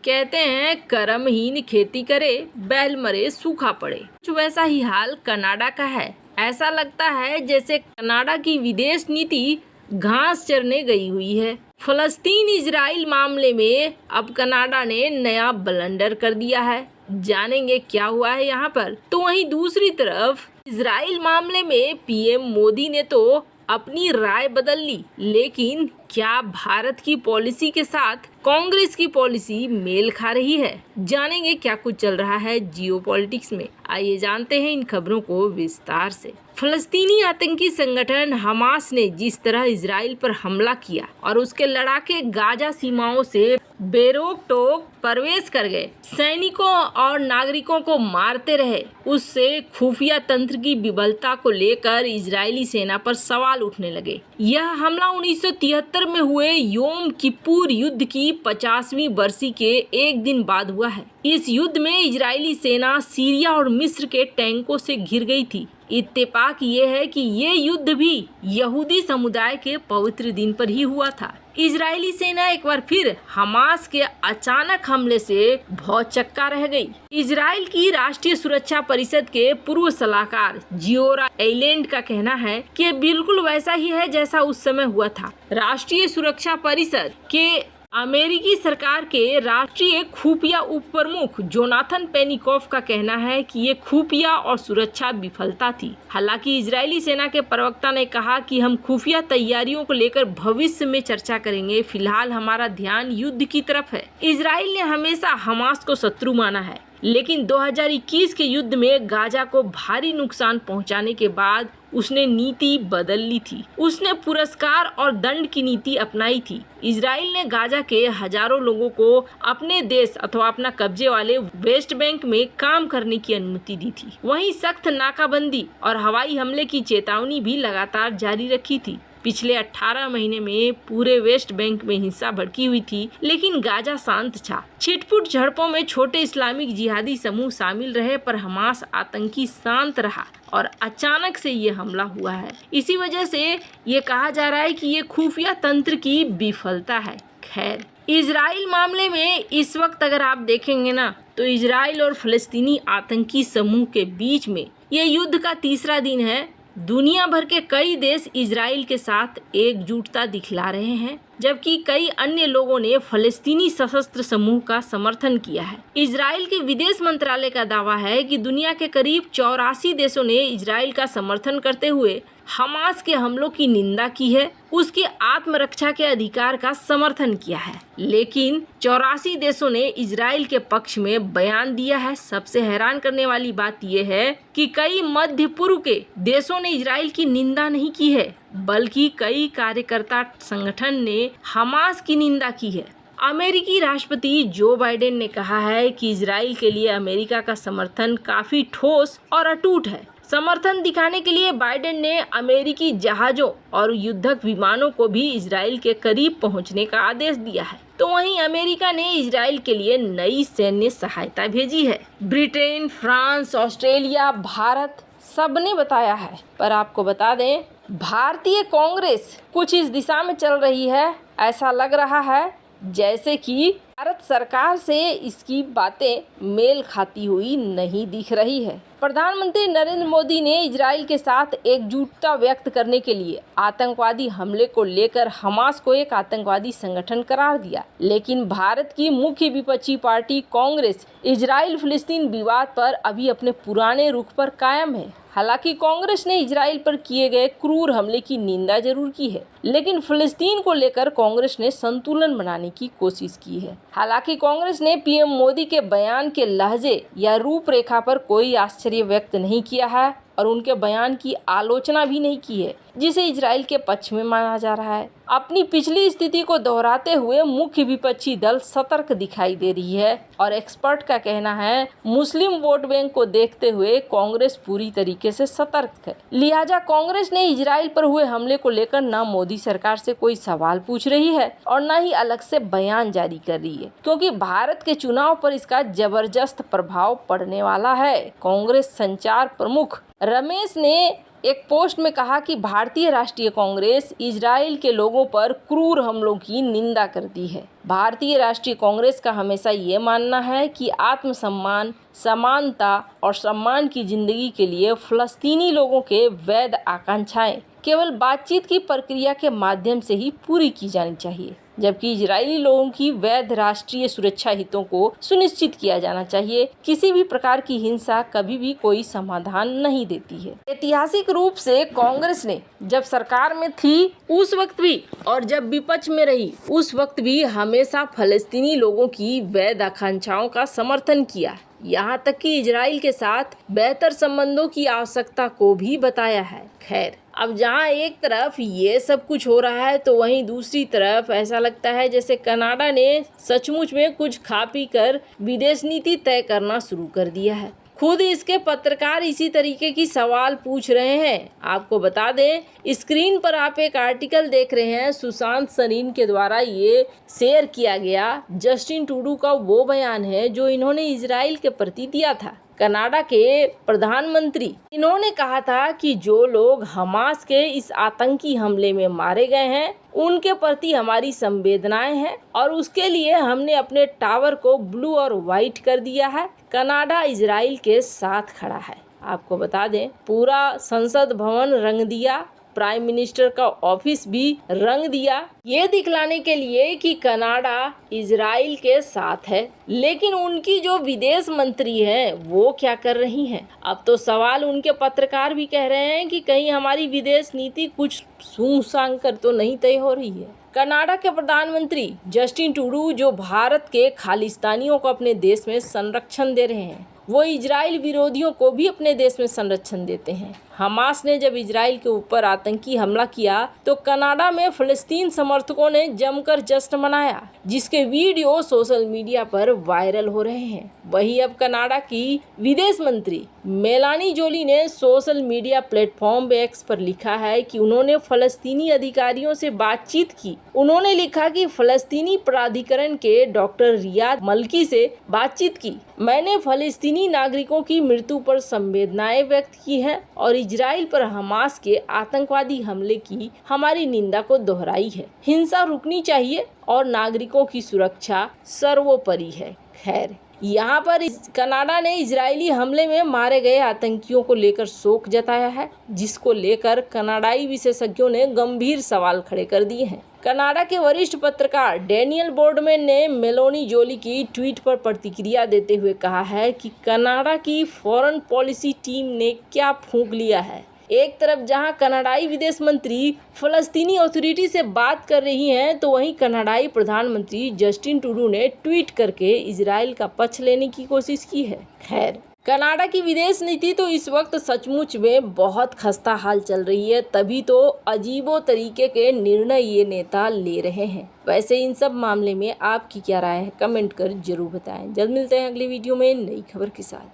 कहते हैं कर्महीन खेती करे, बैल मरे सूखा पड़े। कुछ वैसा ही हाल कनाडा का है। ऐसा लगता है जैसे कनाडा की विदेश नीति घास चरने गई हुई है। फलस्तीन इजराइल मामले में अब कनाडा ने नया ब्लंडर कर दिया है। जानेंगे क्या हुआ है यहाँ पर। तो वहीं दूसरी तरफ इजराइल मामले में पीएम मोदी ने तो अपनी राय बदल ली, लेकिन क्या भारत की पॉलिसी के साथ कांग्रेस की पॉलिसी मेल खा रही है? जानेंगे क्या कुछ चल रहा है जियोपॉलिटिक्स में। आइए जानते हैं इन खबरों को विस्तार से। फलस्तीनी आतंकी संगठन हमास ने जिस तरह इजराइल पर हमला किया और उसके लड़ाके गाजा सीमाओं से बेरोक टोक प्रवेश कर गए, सैनिकों और नागरिकों को मारते रहे, उससे खुफिया तंत्र की विफलता को लेकर इजरायली सेना पर सवाल उठने लगे। यह हमला 1973 में हुए योम किप्पुर युद्ध की 50वीं बरसी के एक दिन बाद हुआ है। इस युद्ध में इजरायली सेना सीरिया और मिस्र के टैंकों से घिर गई थी। इत्तेफाक ये है कि ये युद्ध भी यहूदी समुदाय के पवित्र दिन पर ही हुआ था। इजरायली सेना एक बार फिर हमास के अचानक हमले से भौचक्का रह गई। इजराइल की राष्ट्रीय सुरक्षा परिषद के पूर्व सलाहकार जियोरा एलेंड का कहना है कि बिल्कुल वैसा ही है जैसा उस समय हुआ था। राष्ट्रीय सुरक्षा परिषद के अमेरिकी सरकार के राष्ट्रीय खुफिया उप प्रमुख जोनाथन पेनिकॉफ का कहना है कि ये खुफिया और सुरक्षा विफलता थी। हालांकि इजरायली सेना के प्रवक्ता ने कहा कि हम खुफिया तैयारियों को लेकर भविष्य में चर्चा करेंगे, फिलहाल हमारा ध्यान युद्ध की तरफ है। इजराइल ने हमेशा हमास को शत्रु माना है, लेकिन 2021 के युद्ध में गाजा को भारी नुकसान पहुंचाने के बाद उसने नीति बदल ली थी। उसने पुरस्कार और दंड की नीति अपनाई थी। इजराइल ने गाजा के हजारों लोगों को अपने देश अथवा अपना कब्जे वाले वेस्ट बैंक में काम करने की अनुमति दी थी। वहीं सख्त नाकाबंदी और हवाई हमले की चेतावनी भी लगातार जारी रखी थी। पिछले 18 महीने में पूरे वेस्ट बैंक में हिंसा भड़की हुई थी, लेकिन गाजा शांत था। छिटपुट झड़पों में छोटे इस्लामिक जिहादी समूह शामिल रहे, पर हमास आतंकी शांत रहा और अचानक से ये हमला हुआ है। इसी वजह से ये कहा जा रहा है कि ये खुफिया तंत्र की विफलता है। खैर, इजराइल मामले में इस वक्त अगर आप देखेंगे ना, तो इजराइल और फलस्तीनी आतंकी समूह के बीच में ये युद्ध का तीसरा दिन है। दुनिया भर के कई देश इजराइल के साथ एकजुटता दिखला रहे हैं, जबकि कई अन्य लोगों ने फलस्तीनी सशस्त्र समूह का समर्थन किया है। इजराइल के विदेश मंत्रालय का दावा है कि दुनिया के करीब 84 देशों ने इजराइल का समर्थन करते हुए हमास के हमलों की निंदा की है, उसके आत्मरक्षा के अधिकार का समर्थन किया है, लेकिन 84 देशों ने इजराइल के पक्ष में बयान दिया है। सबसे हैरान करने वाली बात यह है कि कई मध्य पूर्व के देशों ने इजराइल की निंदा नहीं की है, बल्कि कई कार्यकर्ता संगठन ने हमास की निंदा की है। अमेरिकी राष्ट्रपति जो बाइडेन ने कहा है कि इजराइल के लिए अमेरिका का समर्थन काफी ठोस और अटूट है। समर्थन दिखाने के लिए बाइडेन ने अमेरिकी जहाजों और युद्धक विमानों को भी इजराइल के करीब पहुंचने का आदेश दिया है। तो वहीं अमेरिका ने इजराइल के लिए नई सैन्य सहायता भेजी है। ब्रिटेन, फ्रांस, ऑस्ट्रेलिया, भारत सबने बताया है। पर आपको बता दें, भारतीय कांग्रेस कुछ इस दिशा में चल रही है। ऐसा लग रहा है जैसे कि भारत सरकार से इसकी बातें मेल खाती हुई नहीं दिख रही है। प्रधानमंत्री नरेंद्र मोदी ने इजराइल के साथ एकजुटता व्यक्त करने के लिए आतंकवादी हमले को लेकर हमास को एक आतंकवादी संगठन करार दिया, लेकिन भारत की मुख्य विपक्षी पार्टी कांग्रेस इजराइल फिलिस्तीन विवाद पर अभी अपने पुराने रुख पर कायम है। हालांकि कांग्रेस ने इजराइल पर किए गए क्रूर हमले की निंदा जरूर की है, लेकिन फिलिस्तीन को लेकर कांग्रेस ने संतुलन बनाने की कोशिश की है। हालांकि कांग्रेस ने पीएम मोदी के बयान के लहजे या रूपरेखा पर कोई आश्चर्य व्यक्त नहीं किया है और उनके बयान की आलोचना भी नहीं की है, जिसे इजराइल के पक्ष में माना जा रहा है। अपनी पिछली स्थिति को दोहराते हुए मुख्य विपक्षी दल सतर्क दिखाई दे रही है और एक्सपर्ट का कहना है मुस्लिम वोट बैंक को देखते हुए कांग्रेस पूरी तरीके से सतर्क है। लिहाजा कांग्रेस ने इजराइल पर हुए हमले को लेकर न मोदी सरकार से कोई सवाल पूछ रही है और न ही अलग से बयान जारी कर रही है, क्योंकि भारत के चुनाव पर इसका जबरदस्त प्रभाव पड़ने वाला है। कांग्रेस संचार प्रमुख रमेश ने एक पोस्ट में कहा कि भारतीय राष्ट्रीय कांग्रेस इजराइल के लोगों पर क्रूर हमलों की निंदा करती है। भारतीय राष्ट्रीय कांग्रेस का हमेशा ये मानना है कि आत्मसम्मान, समानता और सम्मान की जिंदगी के लिए फ़लस्तीनी लोगों के वैध आकांक्षाएं केवल बातचीत की प्रक्रिया के माध्यम से ही पूरी की जानी चाहिए, जबकि इजरायली लोगों की वैध राष्ट्रीय सुरक्षा हितों को सुनिश्चित किया जाना चाहिए। किसी भी प्रकार की हिंसा कभी भी कोई समाधान नहीं देती है। ऐतिहासिक रूप से कांग्रेस ने जब सरकार में थी उस वक्त भी और जब विपक्ष में रही उस वक्त भी हमेशा फलस्तीनी लोगों की वैध आकांक्षाओं का समर्थन किया, यहाँ तक कि इजराइल के साथ बेहतर संबंधों की आवश्यकता को भी बताया है। खैर, अब जहाँ एक तरफ ये सब कुछ हो रहा है तो वहीं दूसरी तरफ ऐसा लगता है जैसे कनाडा ने सचमुच में कुछ खा पी कर विदेश नीति तय करना शुरू कर दिया है। खुद इसके पत्रकार इसी तरीके की सवाल पूछ रहे हैं। आपको बता दें, स्क्रीन पर आप एक आर्टिकल देख रहे हैं, सुशांत सरीन के द्वारा ये शेयर किया गया जस्टिन ट्रूडो का वो बयान है जो इन्होंने इजराइल के प्रति दिया था। कनाडा के प्रधानमंत्री इन्होंने कहा था कि जो लोग हमास के इस आतंकी हमले में मारे गए हैं उनके प्रति हमारी संवेदनाएं हैं और उसके लिए हमने अपने टावर को ब्लू और व्हाइट कर दिया है। कनाडा इजराइल के साथ खड़ा है। आपको बता दें, पूरा संसद भवन रंग दिया, प्राइम मिनिस्टर का ऑफिस भी रंग दिया, ये दिखलाने के लिए कि कनाडा इजराइल के साथ है। लेकिन उनकी जो विदेश मंत्री हैं वो क्या कर रही हैं? अब तो सवाल उनके पत्रकार भी कह रहे हैं कि कहीं हमारी विदेश नीति कुछ सूंघ सांघ कर तो नहीं तय हो रही है। कनाडा के प्रधानमंत्री जस्टिन ट्रूडो जो भारत के खालिस्तानियों को अपने देश में संरक्षण दे रहे हैं, वो इजराइल विरोधियों को भी अपने देश में संरक्षण देते हैं। हमास ने जब इजराइल के ऊपर आतंकी हमला किया तो कनाडा में फ़लस्तीन समर्थकों ने जमकर जश्न मनाया, जिसके वीडियो सोशल मीडिया पर वायरल हो रहे हैं। वहीं अब कनाडा की विदेश मंत्री मेलानी जोली ने सोशल मीडिया प्लेटफॉर्म एक्स पर लिखा है कि उन्होंने फ़लस्तीनी अधिकारियों से बातचीत की। उन्होंने लिखा कि फ़लस्तीनी प्राधिकरण के डॉक्टर रियाद मल्की से बातचीत की। मैंने फ़लस्तीनी नागरिकों की मृत्यु पर संवेदनाएं व्यक्त की हैं और इजराइल पर हमास के आतंकवादी हमले की हमारी निंदा को दोहराई है। हिंसा रुकनी चाहिए और नागरिकों की सुरक्षा सर्वोपरि है। खैर, यहाँ पर कनाडा ने इजरायली हमले में मारे गए आतंकियों को लेकर शोक जताया है, जिसको लेकर कनाडाई विशेषज्ञों ने गंभीर सवाल खड़े कर दिए हैं। कनाडा के वरिष्ठ पत्रकार डैनियल बोर्डमैन ने मेलानी जोली की ट्वीट पर प्रतिक्रिया देते हुए कहा है कि कनाडा की फॉरेन पॉलिसी टीम ने क्या फूंक लिया है। एक तरफ जहां कनाडाई विदेश मंत्री फ़लस्तीनी अथॉरिटी से बात कर रही हैं, तो वहीं कनाडाई प्रधानमंत्री जस्टिन ट्रूडो ने ट्वीट करके इजराइल का पक्ष लेने की कोशिश की है। खैर, कनाडा की विदेश नीति तो इस वक्त सचमुच में बहुत खस्ता हाल चल रही है, तभी तो अजीबो तरीके के निर्णय ये नेता ले रहे हैं। वैसे इन सब मामले में आपकी क्या राय है, कमेंट कर जरूर बताएं। जल्द मिलते हैं अगली वीडियो में नई खबर के साथ।